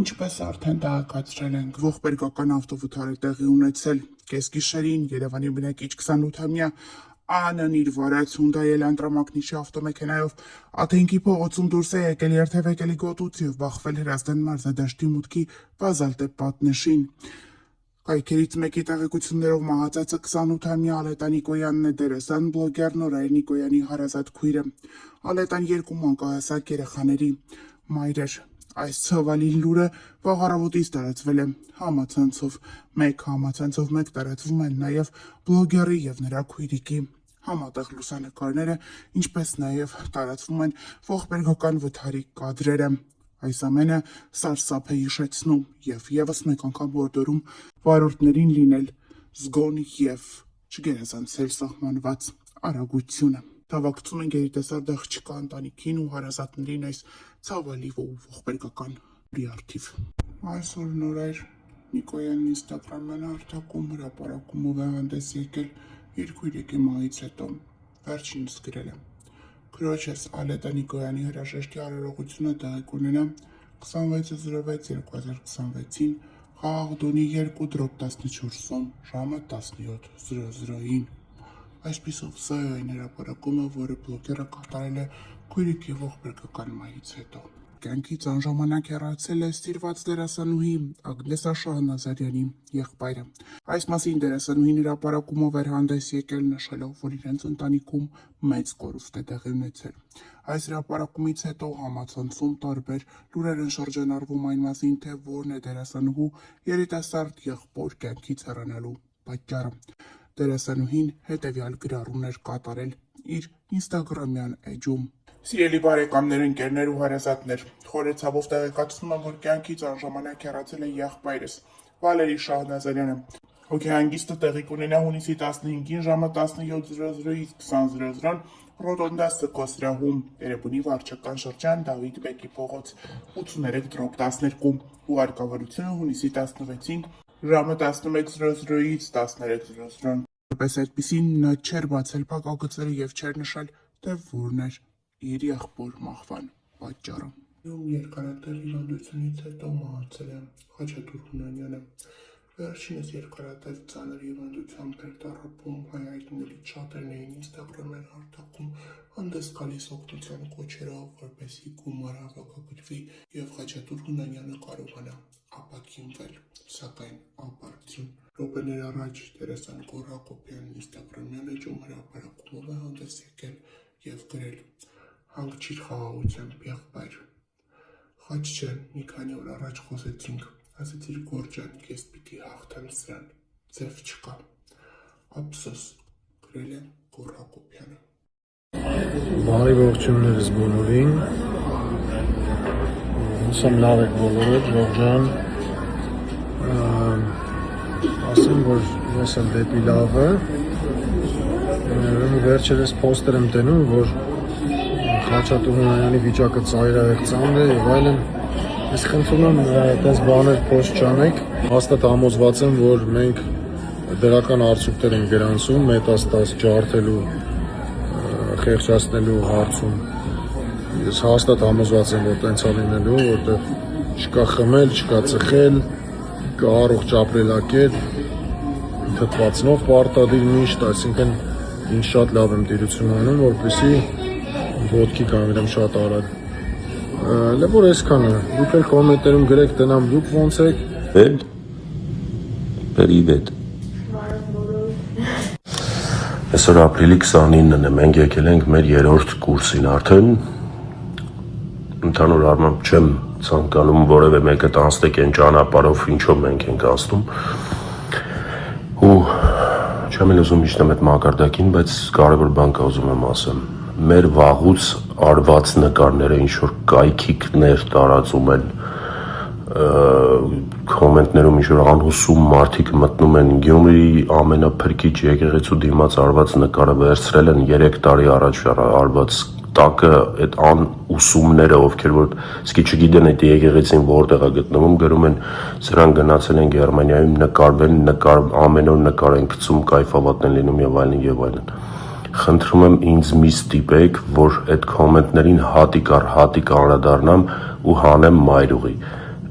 Ինչպես արդեն տեղեկացրել ենք, ողբերգական ավտովթար է տեղի ունեցել կեսգիշերին Երևանի բնակիչ 28-ամյա Անն իր վարած Hyundai Elantra-մակնիշի ավտոմեքենայով Աթենքի փողոցում դուրս է եկել երթևեկելի գոտուց եւ բախվել Հրազդան մարզադաշտի մուտքի բազալտե պատնեշին։ Կայքերից մեկի տեղեկություններով մահացածը 28-ամյա Ալետա Նիկոյանն է, դերասան բլոգեր Նորայր Նիկոյանի հարազատ քույրը։ Ալետան 2 մանկահասակ երեխաների մայր էր։ Այս ցավալի լուրը վաղ առավոտից տարածվել է համացանցով։ Մեկ տարածվում են նաև բլոգերի եւ նրա քույրիկի համատեղ լուսանկարները, ինչպես նաև տարածվում են ողբերգական վթարի կադրերը։ Այս ամենը սարսափ է հիշեցնում եւ եւս մեկ անգամ հորդորում վարորդներին լինել զգոն եւ չգերազանցել սահմանված արագությունը։ Հավաքցում են երիտասարդ աղջկա ընտանիքին ու հարազատներին այս ցավալի ու ողբերգական լուրի Այսօր Նորայր Նիկոյանն Instagram-յան հարթակում հրապարակումով է հանդես եկել իր քույրիկի մահից հետո։ Վերջինս գրել է. Քրոջս Ալետա Նիկոյանի հրաժեշտի արարողությունը տեղի կունենա 26/06/2026-ին Խաղաղդոնի 2/14-ում ժամը 17:00-ին։ Այսպիսով սա է այն հրապարակումը, որը բլոգերը կատարել է քույրիկի ողբերգական մահից հետո։ Կյանքից անժամանակ հեռացել է սիրված դերասանուհի Ագնեսա Շահնազարյանի եղբայրը։ Այս մասին դերասանուհին հրապարակումով էր հանդես եկել, նշելով, որ իրենց ընտանիքում մեծ կորուստ է տեղի ունեցել։ Այս հրապարակումից հետո համացանցում տարբեր լուրեր են շրջանառվում այն մասին, թե որն է դերասանուհու երիտասարդ եղբոր կյանքից հեռանալու պատճառը։ Դերասանուհին հետևյալ գրառումներ կատարել իր Instagram-յան էջում։ Սիրելի բարեկամներ, ընկերներ ու հարազատներ, խորեցավով տեղեկացնում եմ, որ կյանքից անժամանակ հեռացել է եղբայրս Վալերի Շահնազարյանը։ Հոգեհանգիստը տեղի կունենա հունիսի 15-ին ժամը 17:00-ից 20:00 Ռոտոնդա Սկո սրահում, Էրեբունի վարչական շրջան, Դավիթ Բեկի փողոց 83/12, ուղարկավորությունը հունիսի 16-ին ժամը 11:00-ից 13:00։ Որպես այդպիսին նա չէր բացել փակագծերը եւ չէր նշել, թե որն էր իր եղբոր մահվան պատճառը։ Երկարատև հիվանդությունից հետո մահացել է Խաչատուր Հունանյանը։ Վերջինս երկարատև ծանր հիվանդությամբ էր տառապում, հայ-հայտնիներից շատերն էին Instagram-յան հարթակում հանդես գալիս օգնության կոչերով, որպեսզի գումար հավաքագրվի եւ Խաչատուր Հունանյանը կարողանա ապաքինվել, սակայն ապարդյուն։ Րոպեներ առաջ դերասան Գոռ Հակոբյանն Instagram-յան էջում հրապարակումով է հանդես եկել եւ գրել. Հանգչիր խաղաղությամբ, եղբայր։ Խաչ չէ, մի քանի օր առաջ խոսեցինք, ասեցիր Գոռ ջան, ես պիտի հաղթեմ սրան, ձև չկա։ Ափսոս, գրել է Գոռ Հակոբյանը։ Բարի ողջույններս բոլորին։ Հուսամ լավ եք բոլորը, Ժող ջան։ Ասեմ, որ ես եմ դեպի լավը։ Վերջերս պոստեր եմ տենում, որ Խաչատուր Հունանյանի վիճակը ծայրահեղ ծանր է եւ այլն։ Ես խնդրում եմ այդպես բաներ post չանեք։ Հաստատ համոզված եմ, որ մենք դրական արդյունքներ ենք գրանցում մետաստազ ջարդելու, խեղճացնելու հարցում։ Ես հաստատ համոզված եմ, որ տենց է լինելու, որտեղ չկա խմել, չկա ծխել, կա առողջ ապրելակերպ, թթվածնով պարտադիր միշտ, այսինքն ինձ շատ լավ եմ տիրություն անում, որպեսզի ոտքի կանգնեմ շատ արագ։ Լեւոր այսքանը, դուք էլ կոմենտներում գրեք, տնամ դուք ոնց եք։ Привет։ Այսօր ապրիլի 29-ն է, մենք եկել ենք մեր 3-րդ կուրսին արդեն։ Ընդհանուր առմամբ չեմ ցանկանում որևէ մեկը տանցնեք այն ճանապարհով, ինչով մենք ենք անցնում։ Ու չեմ ուզում իջնեմ այդ մակարդակին, բայց կարևոր բան կա ուզում եմ ասեմ։ Մեր վաղուց արված նկարները ինչ որ կայքիկներ տարածում են կոմենտներում ինչ որ անհուսում մարդիկ մտնում են Գյումրի ամենափրկիչ եկեղեցու դիմաց արված նկարը վերցրել են 3 տարի առաջ արված տակը այդ անուսումները ովքեր որ իսկի չգիտեն այդ եկեղեցին որտեղ է գտնվում գրում են սրանք գնացել են Գերմանիայում նկարվել ամեն օր նկար են գցում կայֆավատ են լինում եւ այլն Խնդրում եմ ինձ մի ստիպեք, որ այդ կոմենտներին հատիկ առ հատիկ անդրադառնամ ու հանեմ մայրուղի։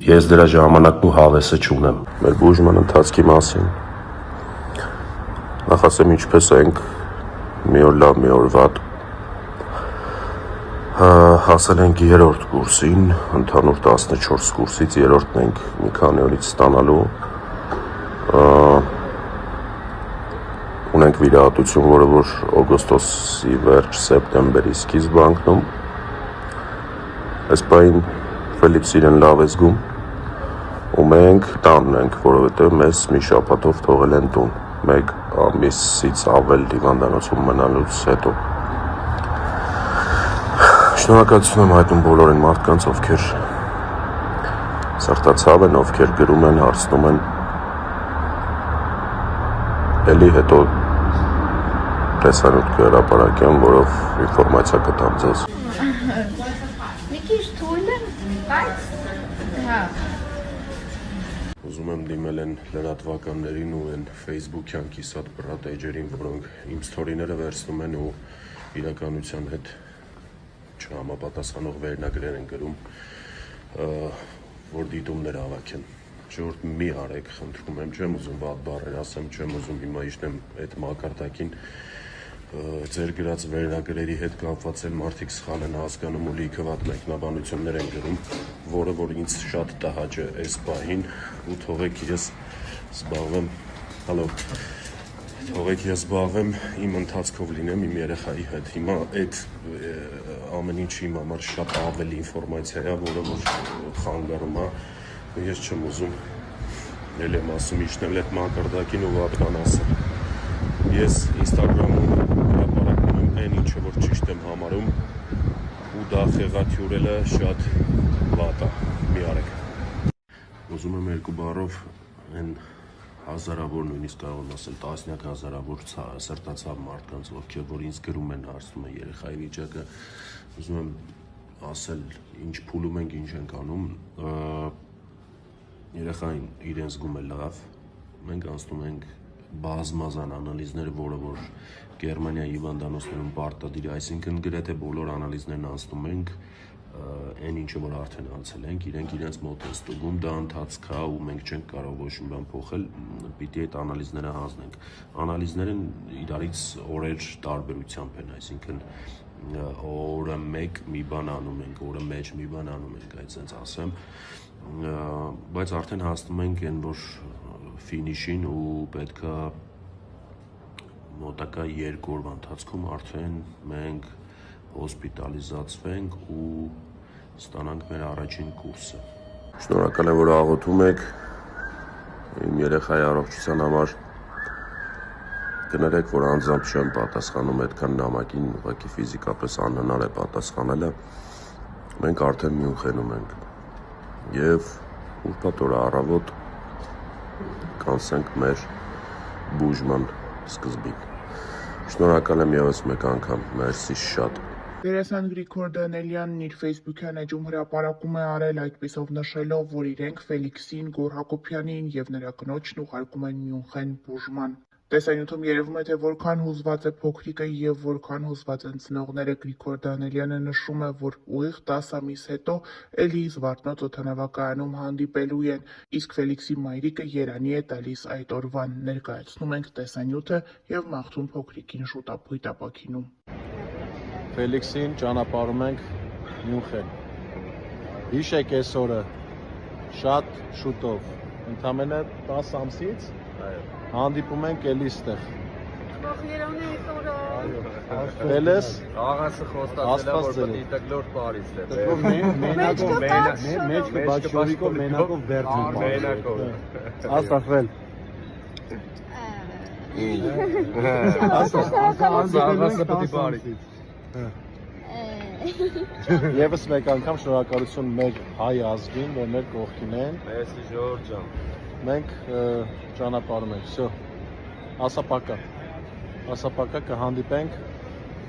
Ես դրա ժամանակն ու հավեսը չունեմ։ Մեր բուժման ընթացքի մասին նախ ասեմ ինչպես ենք մի օր լավ, մի օր վատ հասել ենք 3-րդ կուրսին, ընդհանուր 14 կուրսից 3-րդն ենք մի քանի օրից ստանալու։ Ունենք վիրահատություն, որը որ օգոստոսի վերջ, սեպտեմբերի սկիզբ անկնում։ Այս պահին Ֆելիքս իրեն լավ է զգում ու մենք տանն ենք, որովհետև մեզ մի շաբաթով թողել են տուն, 1 ամիսից ավել հիվանդանոցում մնալուց հետո։ Շնորհակալություն եմ հայտնում բոլորին մարդկանց, ովքեր սրտացավ են, ովքեր գրում են, հարցնում են, էլի հետո տեսանյութ կհրապարակեմ, որով ինֆորմացիա կտամ ձեզ։ Մի քիչ թույլ եմ, բայց հա։ Ուզում եմ դիմել են լրատվականներին ու են Facebook-յան կիսատ բռատ էջերին, որոնք իմ սթորիները վերցնում են ու իրականության հետ չհամապատասխանող վերնագրեր են գրում, որ դիտումներ հավաքեն։ Ժողովուրդ մի արեք, խնդրում եմ, չեմ ուզում վատ բառեր ասեմ, չեմ ուզում հիմա իջնեմ այդ մակարդակին ձեր գրած վերնագրերի հետ կապված էլ մարդիկ սխալ են հասկանում ու լիքը վատ մեկնաբանություններ են գրում, որը որ ինձ շատ տհաճ է այս պահին ու թողեք ես զբաղվեմ, թողեք ես զբաղվեմ իմ ընթացքով լինեմ իմ երեխայի հետ։ Հիմա այդ ամեն ինչ իմ համար շատ ավելի ինֆորմացիա է, որը որ խանգարում է, ես չեմ ուզում էլ եմ ասում իջնել այդ մակարդակին ու վատ բան ասել։ Ես Instagram-ում հրապարակում եմ այն ինչը որ ճիշտ եմ համարում ու դա խեղաթյուրելը շատ վատ է, մի արեք։ Ուզում եմ երկու բառով այն հազարավոր, նույնիսկ կարող եմ ասել տասնյակ հազարավոր սրտացավ մարդկանց, ովքեր որ ինձ գրում են, հարցնում են երեխայի վիճակը, ուզում եմ ասել ինչ փուլում ենք, ինչ ենք անում, երեխային իրեն զգում է լավ, մենք անցնում ենք բազմազան անալիզներ, որը որ Գերմանիա հիվանդանոցներում պարտադիր, այսինքն գրեթե բոլոր անալիզներն անցնում ենք, այն ինչը որ արդեն անցել ենք, իրենք իրենց մոտ են ստուգում, դա ընթացք է ու մենք չենք կարող ոչ մի բան փոխել, պիտի այդ անալիզները հանձնենք։ Անալիզներն իրարից օրեր տարբերությամբ են, այսինքն օրը մեկ մի բան անում ենք, օրը մեջ մի բան անում ենք, այսպես ասեմ, բայց արդեն հասնում ենք այն որ ֆինիշին ու պետքա մոտակա 2 օրվա ընթացքում արդեն մենք հոսպիտալիզացվենք ու ստանանք մեր առաջին կուրսը։ Շնորհակալ եմ, որ աղոթում եք իմ երեխայի առողջության համար։ Կներեք, որ անձամբ չեմ պատասխանում այդքան նամակին, ուղղակի ֆիզիկապես անհնար է պատասխանելը։ Մենք արդեն Մյունխենում ենք եւ ուրբաթ օրը առավոտ կանցնենք մեր բուժման սկզբին։ Շնորհակալ եմ ևս մեկ անգամ, մերսի շատ։ Դերասան Գրիգոր Դանելյանն իր Facebook-յան էջում հրապարակում է արել այդպիսով նշելով, որ իրենք Ֆելիքսին, Գոռ Հակոբյանին եւ նրա կնոջն ուղարկում են Մյունխեն բուժման։ Տեսանյութում երևում է, թե որքան հուզված է փոքրիկը եւ որքան հուզված են ծնողները։ Գրիգոր Դանելյանը նշում է, որ ուղիղ 10 ամիս հետո էլի Զվարթնոց օդանավակայանում հանդիպելու են, իսկ Ֆելիքսի մայրիկը երանի է տալիս այդ օրվան։ Ներկայացնում ենք տեսանյութը եւ մաղթում փոքրիկին շուտապույտ ապաքինում։ Ֆելիքսին ճանապարհում ենք Մյունխեն։ Հիշեք այս օրը շատ շուտով, ընդամենը 10 ամսից հանդիպում ենք էլի ստեղ։ Երանի այս օրը։ Տելես Աղասը խոստացել է, որ դիտակլոր Փարիզ է։ Մեջքը բաչորիկով մենակով վերջին։ Մենակով։ Աստղվել։ Աղասը պիտի Փարիզ։ Եվս մեկ անգամ շնորհակալություն մեր հայ ազգին, որ մեր կողքին են։ Մեսի Ժորժ ջան։ Մենք ճանապարհում ենք, всё։ Ասապակա կհանդիպենք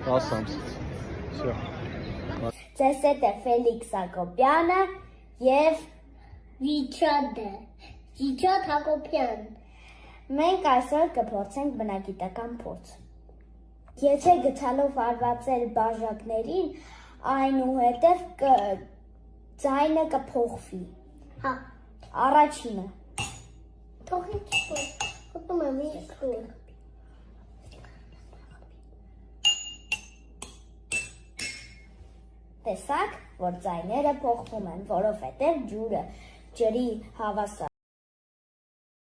10 ամսից։ Всё։ Ձեզ հետ է Ֆելիքս Հակոբյանը եւ Վիչոտ Հակոբյան։ Մենք այսօր կփորձենք բնագիտական փորձ։ Եթե գցալով հարվածել բաժակներին, այնուհետև ձայնը կփոխվի։ Հա։ Առաջինը։ Թողի չոր։ Ուտում եմ իսկույն։ Տեսակ, որ ձայները փոխվում են, որովհետև ջրի հավասար